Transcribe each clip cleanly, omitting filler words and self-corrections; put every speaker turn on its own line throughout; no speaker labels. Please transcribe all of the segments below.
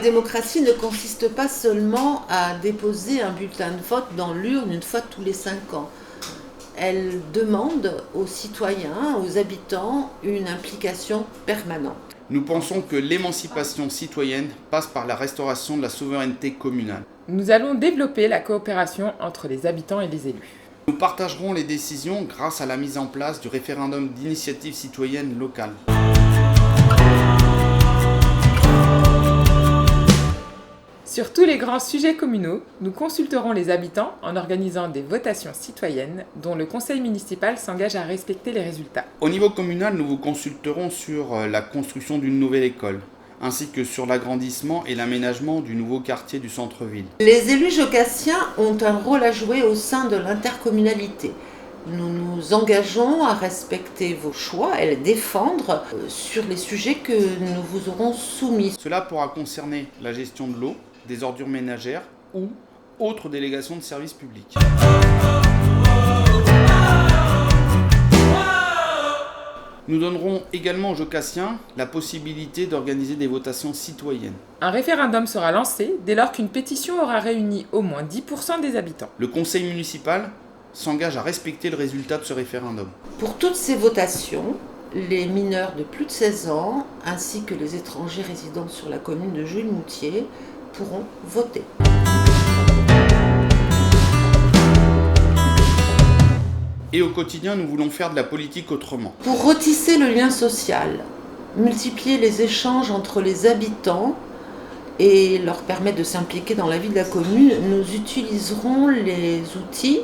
démocratie ne consiste pas seulement à déposer un bulletin de vote dans l'urne une fois tous les 5 ans. Elle demande aux citoyens, aux habitants, une implication permanente.
Nous pensons que l'émancipation citoyenne passe par la restauration de la souveraineté communale.
Nous allons développer la coopération entre les habitants et les élus.
Nous partagerons les décisions grâce à la mise en place du référendum d'initiative citoyenne locale.
Sur tous les grands sujets communaux, nous consulterons les habitants en organisant des votations citoyennes dont le conseil municipal s'engage à respecter les résultats.
Au niveau communal, nous vous consulterons sur la construction d'une nouvelle école, ainsi que sur l'agrandissement et l'aménagement du nouveau quartier du centre-ville.
Les élus jocassiens ont un rôle à jouer au sein de l'intercommunalité. Nous nous engageons à respecter vos choix et les défendre sur les sujets que nous vous aurons soumis.
Cela pourra concerner la gestion de l'eau, des ordures ménagères ou autres délégations de services publics. Nous donnerons également aux Jocassiens la possibilité d'organiser des votations citoyennes.
Un référendum sera lancé dès lors qu'une pétition aura réuni au moins 10% des habitants.
Le conseil municipal s'engage à respecter le résultat de ce référendum.
Pour toutes ces votations, les mineurs de plus de 16 ans ainsi que les étrangers résidant sur la commune de Jules-Moutier pourront voter.
Et au quotidien, nous voulons faire de la politique autrement.
Pour retisser le lien social, multiplier les échanges entre les habitants et leur permettre de s'impliquer dans la vie de la commune, nous utiliserons les outils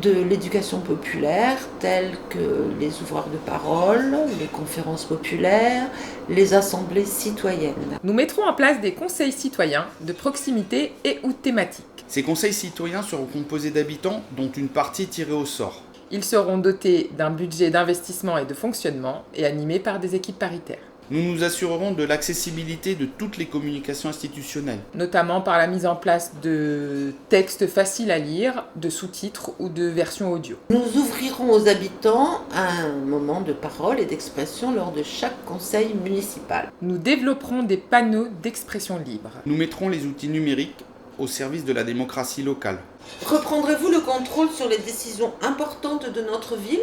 de l'éducation populaire tels que les ouvroirs de parole, les conférences populaires, les assemblées citoyennes.
Nous mettrons en place des conseils citoyens de proximité et ou thématiques.
Ces conseils citoyens seront composés d'habitants dont une partie tirée au sort.
Ils seront dotés d'un budget d'investissement et de fonctionnement et animés par des équipes paritaires.
Nous nous assurerons de l'accessibilité de toutes les communications institutionnelles,
notamment par la mise en place de textes faciles à lire, de sous-titres ou de versions audio.
Nous ouvrirons aux habitants un moment de parole et d'expression lors de chaque conseil municipal.
Nous développerons des panneaux d'expression libre.
Nous mettrons les outils numériques au service de la démocratie locale.
Reprendrez-vous le contrôle sur les décisions importantes de notre ville ?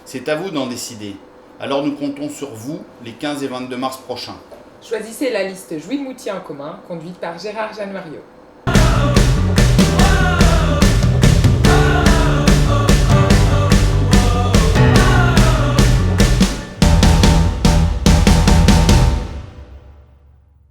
C'est à vous d'en décider. Alors nous comptons sur vous les 15 et 22 mars prochains.
Choisissez la liste Jules-Moutier en commun, conduite par Gérard Januario.